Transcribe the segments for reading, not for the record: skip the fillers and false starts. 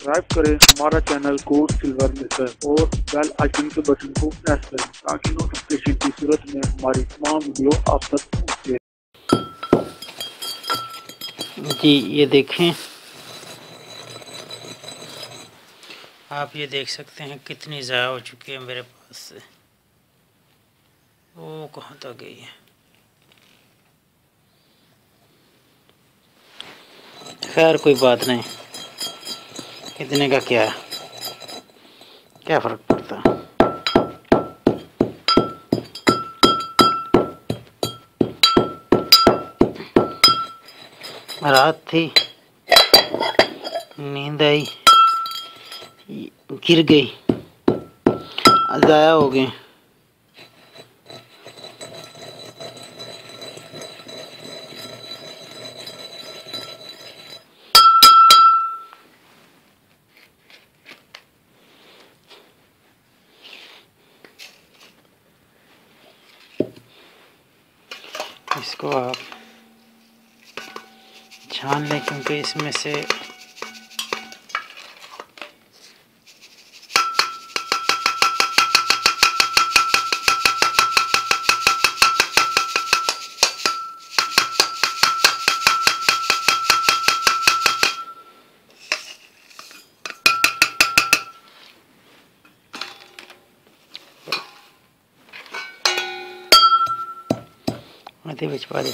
Subscribe करें हमारा channel gold silver maker और बेल आइकन के बटन को प्रेस करें ताकि नोटिफिकेशन की सूरत में हमारी तमाम वीडियो आप तक पहुँचे। जी ये देखें, आप ये देख सकते हैं कितनी ज़ाया हो चुकी है मेरे पास से। वो कहाँ तक गई है। खैर कोई बात नहीं, कितने का क्या फ़र्क पड़ता। रात थी, नींद आई, गिर गई, ज़ाया हो गई। इसको आप छान लें क्योंकि इसमें से आधे बिच पा दे।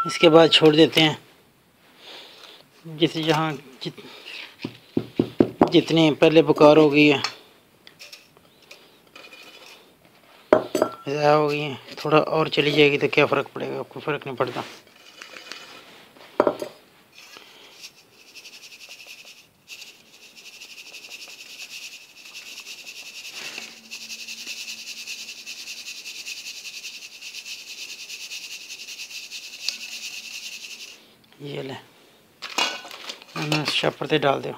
इसके बाद छोड़ देते हैं। जितनी पहले बुखार हो गई है, ज़्यादा हो गई है, थोड़ा और चली जाएगी तो क्या फ़र्क पड़ेगा, कोई फ़र्क नहीं पड़ता। ये ले, शापर से डाल दो।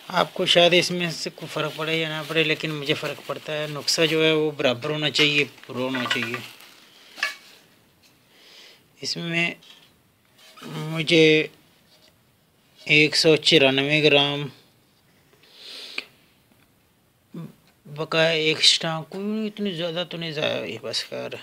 आपको शायद इसमें से कोई फ़र्क पड़े या ना पड़े, लेकिन मुझे फ़र्क पड़ता है। नुस्खा जो है वो बराबर होना चाहिए, पूरा होना चाहिए। इसमें मुझे 194 ग्राम बकाया एक्स्ट्रा, कोई इतनी ज़्यादा तो नहीं ज़ाया हुई, बस कर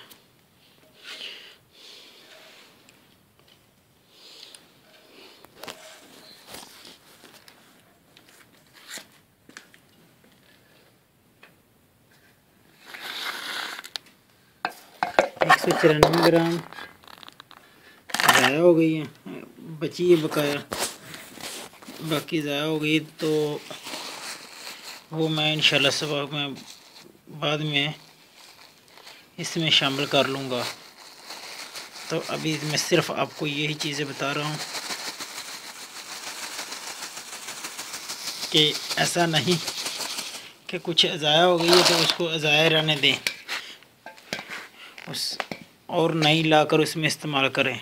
एक 194 ग्राम ज़ाया हो गई है, बची है बकाया, बाकी ज़ाया हो गई तो वो मैं इंशाल्लाह सुबह में बाद में इसमें शामिल कर लूँगा। तो अभी मैं सिर्फ आपको यही चीज़ें बता रहा हूँ कि ऐसा नहीं कि कुछ ज़ाया हो गई है तो उसको ज़ाया रहने दें, उस और नई लाकर उसमें इस्तेमाल करें।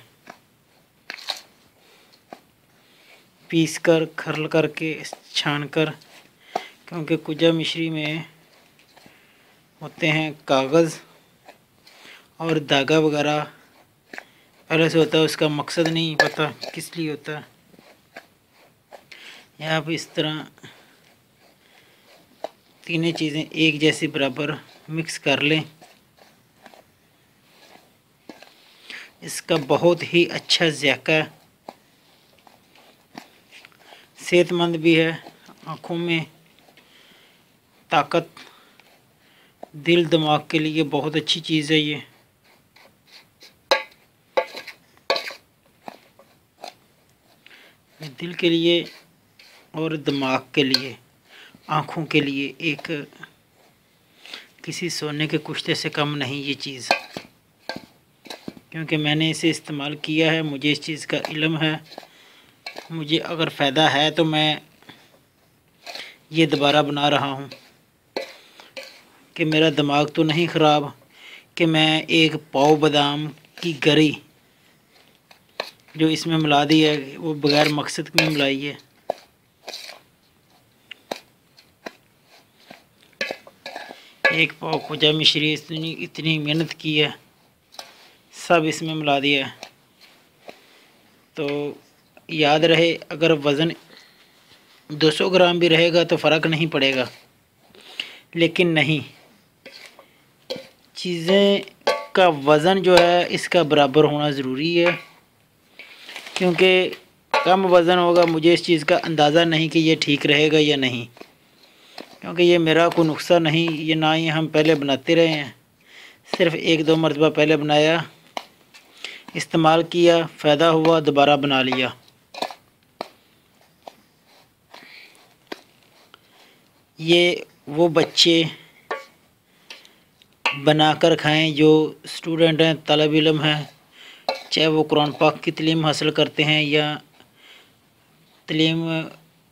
पीस कर खरल करके छान कर, क्योंकि कुजा मिश्री में होते हैं कागज़ और धागा वगैरह पहले से होता है, उसका मकसद नहीं पता किस लिए होता है। या आप इस तरह तीनों चीज़ें एक जैसी बराबर मिक्स कर लें इसका बहुत ही अच्छा ज़ायका है, सेहतमंद भी है, आँखों में ताकत, दिल दिमाग के लिए बहुत अच्छी चीज़ है ये। दिल के लिए और दिमाग के लिए, आँखों के लिए एक किसी सोने के कुश्ते से कम नहीं ये चीज़, क्योंकि मैंने इसे इस्तेमाल किया है, मुझे इस चीज़ का इल्म है। मुझे अगर फ़ायदा है तो मैं ये दोबारा बना रहा हूँ कि मेरा दिमाग तो नहीं ख़राब कि मैं एक पाव बादाम की गरी जो इसमें मिला दी है वो बग़ैर मकसद में मिलाई है। एक पाव खोजा मिश्री इतनी मेहनत की है, सब इसमें मिला दिया है। तो याद रहे, अगर वज़न 200 ग्राम भी रहेगा तो फ़र्क नहीं पड़ेगा, लेकिन नहीं, चीज़ें का वज़न जो है इसका बराबर होना ज़रूरी है, क्योंकि कम वज़न होगा, मुझे इस चीज़ का अंदाज़ा नहीं कि ये ठीक रहेगा या नहीं, क्योंकि ये मेरा कोई नुस्खा नहीं, ये ना ही हम पहले बनाते रहे हैं, सिर्फ़ 1-2 मरतबा पहले बनाया, इस्तेमाल किया, फ़ायदा हुआ, दोबारा बना लिया। ये वो बच्चे बनाकर खाएं जो स्टूडेंट हैं, तलब इल्म हैं, चाहे वो कुरान पाक की तालीम हासिल करते हैं या तालीम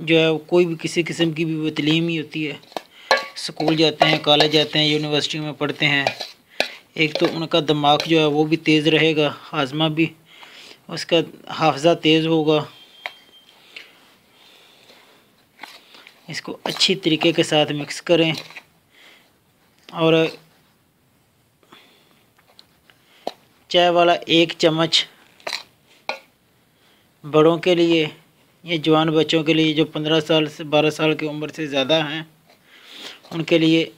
जो है कोई भी किसी किस्म की भी वो तालीम ही होती है, स्कूल जाते हैं, कॉलेज जाते हैं, यूनिवर्सिटी में पढ़ते हैं। एक तो उनका दिमाग जो है वो भी तेज़ रहेगा, हाजमा भी, उसका हाफजा तेज़ होगा। इसको अच्छी तरीके के साथ मिक्स करें और चाय वाला 1 चम्मच बड़ों के लिए, ये जवान बच्चों के लिए जो 15 साल से 12 साल की उम्र से ज़्यादा हैं उनके लिए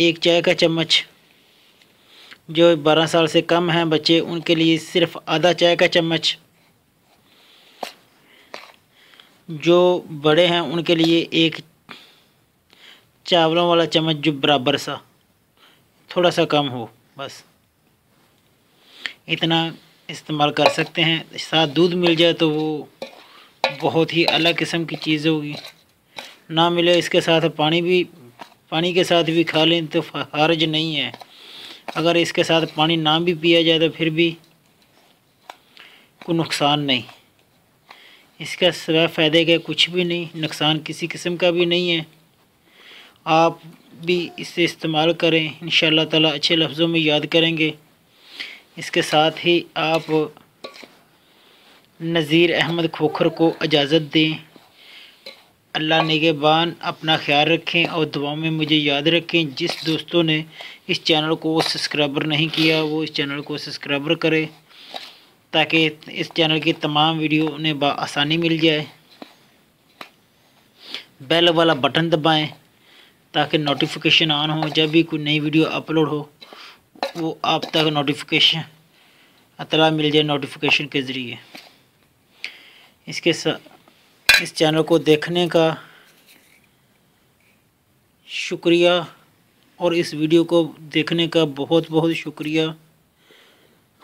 1 चाय का चम्मच, जो 12 साल से कम हैं बच्चे उनके लिए सिर्फ आधा चाय का चम्मच, जो बड़े हैं उनके लिए 1 चावलों वाला चम्मच जो बराबर सा, थोड़ा सा कम हो, बस इतना इस्तेमाल कर सकते हैं। साथ दूध मिल जाए तो वो बहुत ही अलग किस्म की चीज़ होगी, ना मिले इसके साथ पानी के साथ भी खा लें तो हर्ज नहीं है। अगर इसके साथ पानी ना भी पिया जाए तो फिर भी कोई नुकसान नहीं, इसका सिवा फ़ायदे के कुछ भी नहीं, नुकसान किसी किस्म का भी नहीं है। आप भी इसे इस्तेमाल करें, इंशाअल्लाह ताला अच्छे लफ्ज़ों में याद करेंगे। इसके साथ ही आप नज़ीर अहमद खोखर को इजाज़त दें। अल्लाह निगहबान, अपना ख्याल रखें और दुआ में मुझे याद रखें। जिस दोस्तों ने इस चैनल को सब्सक्राइबर नहीं किया वो इस चैनल को सब्सक्राइबर करें, ताकि इस चैनल की तमाम वीडियो उन्हें आसानी मिल जाए। बेल वाला बटन दबाएं ताकि नोटिफिकेशन ऑन हो, जब भी कोई नई वीडियो अपलोड हो वो आप तक नोटिफिकेशन इतला मिल जाए नोटिफिकेशन के ज़रिए। इस चैनल को देखने का शुक्रिया और इस वीडियो को देखने का बहुत बहुत शुक्रिया।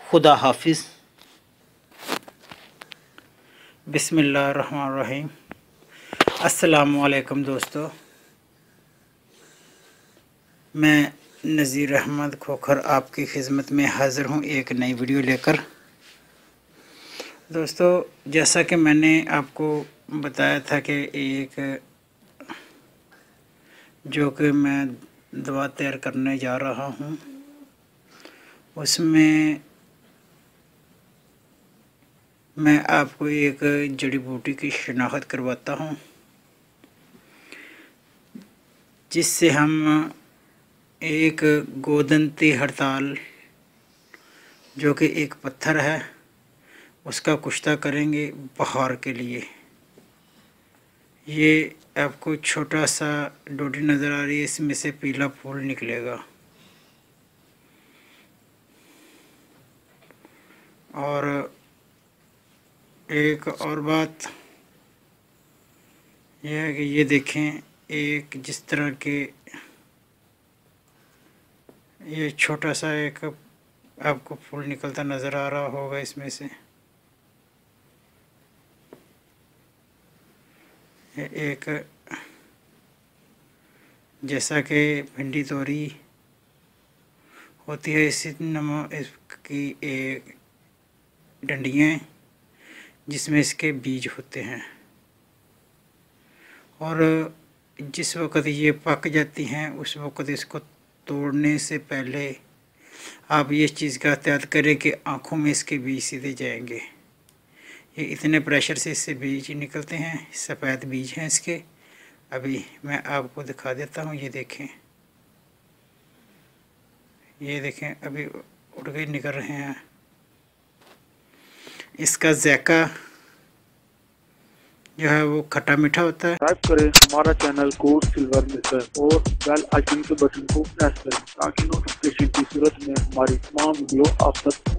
खुदा हाफिज़। बिस्मिल्लाहिर्रहमानिर्रहीम। अस्सलामुअलैकुम दोस्तों, मैं नज़ीर अहमद खोखर आपकी खिदमत में हाज़िर हूँ एक नई वीडियो लेकर। दोस्तों, जैसा कि मैंने आपको बताया था कि एक जो कि मैं दवा तैयार करने जा रहा हूँ, उसमें मैं आपको एक जड़ी बूटी की शिनाख्त करवाता हूँ, जिससे हम एक गोदंती हड़ताल जो कि एक पत्थर है उसका कुश्ता करेंगे बहार के लिए। ये आपको छोटा सा डोडी नज़र आ रही है, इसमें से पीला फूल निकलेगा। और एक और बात यह है कि ये देखें, एक जिस तरह के ये छोटा सा एक आपको फूल निकलता नज़र आ रहा होगा इसमें से। एक जैसा कि भिंडी तोरी होती है, इसी इसकी एक डंडियाँ जिसमें इसके बीज होते हैं, और जिस वक़्त ये पक जाती हैं उस वक़्त इसको तोड़ने से पहले आप ये चीज़ का एहतियात करें कि आँखों में इसके बीज सीधे जाएंगे। ये इतने प्रेशर से इससे बीज निकलते हैं, सफ़ेद बीज हैं इसके। अभी मैं आपको दिखा देता हूँ, ये देखें अभी उड़ के निकल रहे हैं। इसका ज़ायका जो है वो खट्टा मीठा होता है। सब्सक्राइब करें हमारा चैनल कोड सिल्वर मिक्सर और बेल आइकन के बटन को प्रेस करें ताकि नोटिफिकेशन की सूरत में हमारी तमाम वीडियो आप तक